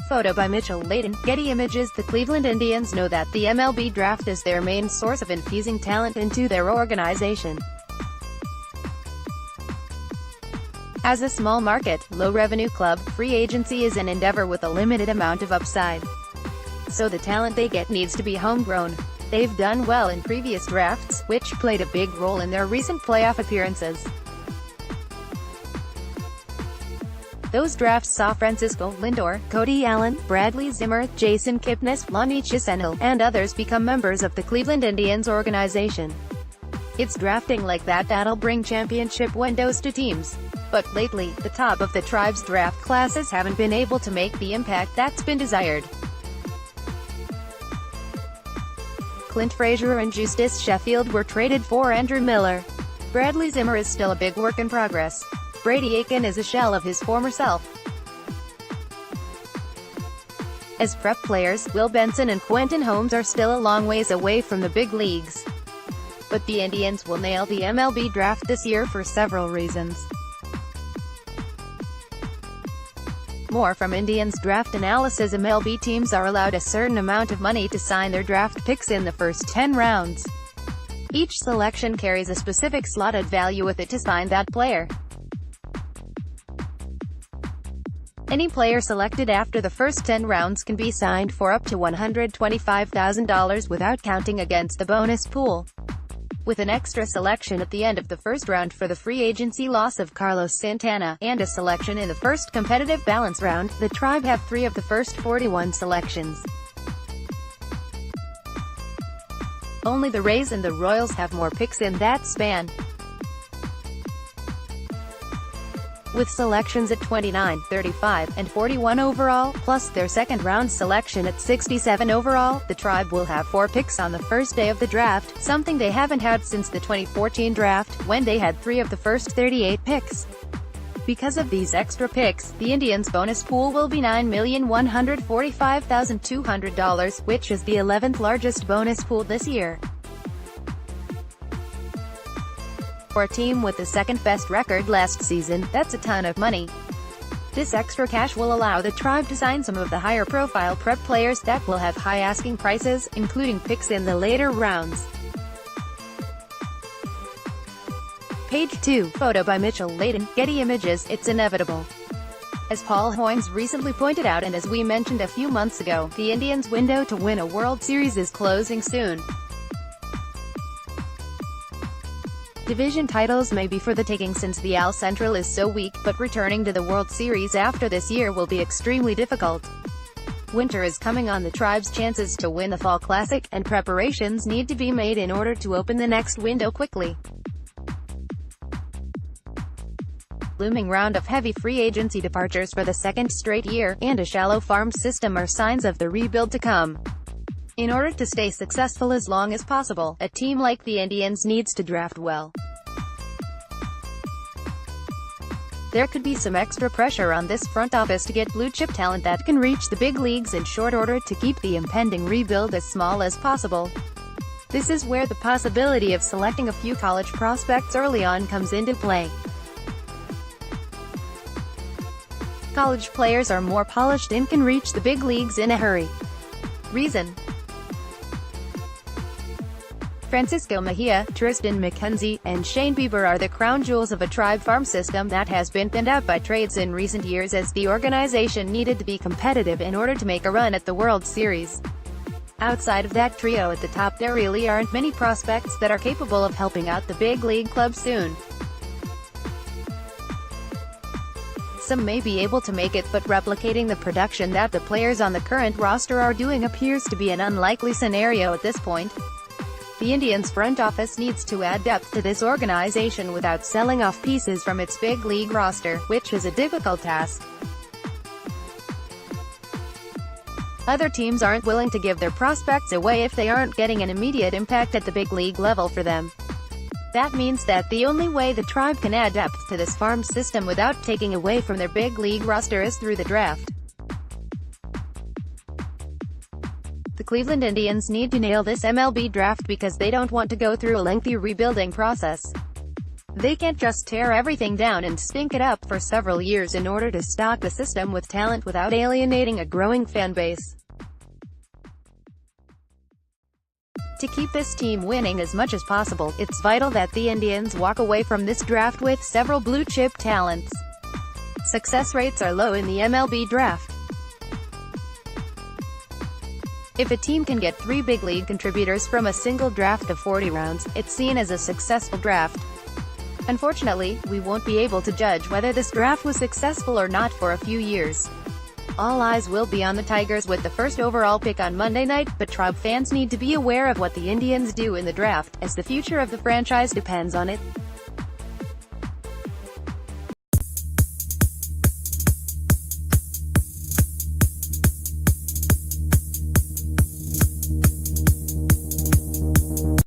Photo by Mitchell Layton, Getty Images. The Cleveland Indians know that the MLB Draft is their main source of infusing talent into their organization. As a small-market, low-revenue club, free agency is an endeavor with a limited amount of upside. So the talent they get needs to be homegrown. They've done well in previous drafts, which played a big role in their recent playoff appearances. Those drafts saw Francisco Lindor, Cody Allen, Bradley Zimmer, Kipnis, Lonnie Chisenhall, and others become members of the Cleveland Indians organization. It's drafting like that that'll bring championship windows to teams. But lately, the top of the Tribe's draft classes haven't been able to make the impact that's been desired. Clint Frazier and Justus Sheffield were traded for Andrew Miller. Bradley Zimmer is still a big work in progress. Brady Aiken is a shell of his former self. As prep players, Will Benson and Quentin Holmes are still a long ways away from the big leagues. But the Indians will nail the MLB Draft this year for several reasons. More from Indians Draft Analysis. MLB teams are allowed a certain amount of money to sign their draft picks in the first 10 rounds. Each selection carries a specific slotted value with it to sign that player. Any player selected after the first 10 rounds can be signed for up to $125,000 without counting against the bonus pool. With an extra selection at the end of the first round for the free agency loss of Carlos Santana, and a selection in the first competitive balance round, the Tribe have 3 of the first 41 selections. Only the Rays and the Royals have more picks in that span, with selections at 29, 35, and 41 overall, plus their second-round selection at 67 overall. The Tribe will have 4 picks on the first day of the draft, something they haven't had since the 2014 draft, when they had 3 of the first 38 picks. Because of these extra picks, the Indians' bonus pool will be $9,145,200, which is the 11th largest bonus pool this year. For a team with the second-best record last season, that's a ton of money. This extra cash will allow the Tribe to sign some of the higher-profile prep players that will have high asking prices, including picks in the later rounds. Page 2. Photo by Mitchell Layton, Getty Images. It's inevitable. As Paul Hoynes recently pointed out, and as we mentioned a few months ago, the Indians' window to win a World Series is closing soon. Division titles may be for the taking since the AL Central is so weak, but returning to the World Series after this year will be extremely difficult. Winter is coming on the Tribe's chances to win the Fall Classic, and preparations need to be made in order to open the next window quickly. Looming round of heavy free agency departures for the second straight year, and a shallow farm system are signs of the rebuild to come. In order to stay successful as long as possible, a team like the Indians needs to draft well. There could be some extra pressure on this front office to get blue-chip talent that can reach the big leagues in short order to keep the impending rebuild as small as possible. This is where the possibility of selecting a few college prospects early on comes into play. College players are more polished and can reach the big leagues in a hurry. Reason: Francisco Mejia, Tristan McKenzie, and Shane Bieber are the crown jewels of a Tribe farm system that has been thinned out by trades in recent years as the organization needed to be competitive in order to make a run at the World Series. Outside of that trio at the top, there really aren't many prospects that are capable of helping out the big league club soon. Some may be able to make it, but replicating the production that the players on the current roster are doing appears to be an unlikely scenario at this point. The Indians' front office needs to add depth to this organization without selling off pieces from its big league roster, which is a difficult task. Other teams aren't willing to give their prospects away if they aren't getting an immediate impact at the big league level for them. That means that the only way the Tribe can add depth to this farm system without taking away from their big league roster is through the draft. The Cleveland Indians need to nail this MLB draft because they don't want to go through a lengthy rebuilding process. They can't just tear everything down and stink it up for several years in order to stock the system with talent without alienating a growing fan base. To keep this team winning as much as possible, it's vital that the Indians walk away from this draft with several blue-chip talents. Success rates are low in the MLB Draft. If a team can get 3 big league contributors from a single draft of 40 rounds, it's seen as a successful draft. Unfortunately, we won't be able to judge whether this draft was successful or not for a few years. All eyes will be on the Tigers with the first overall pick on Monday night, but Tribe fans need to be aware of what the Indians do in the draft, as the future of the franchise depends on it.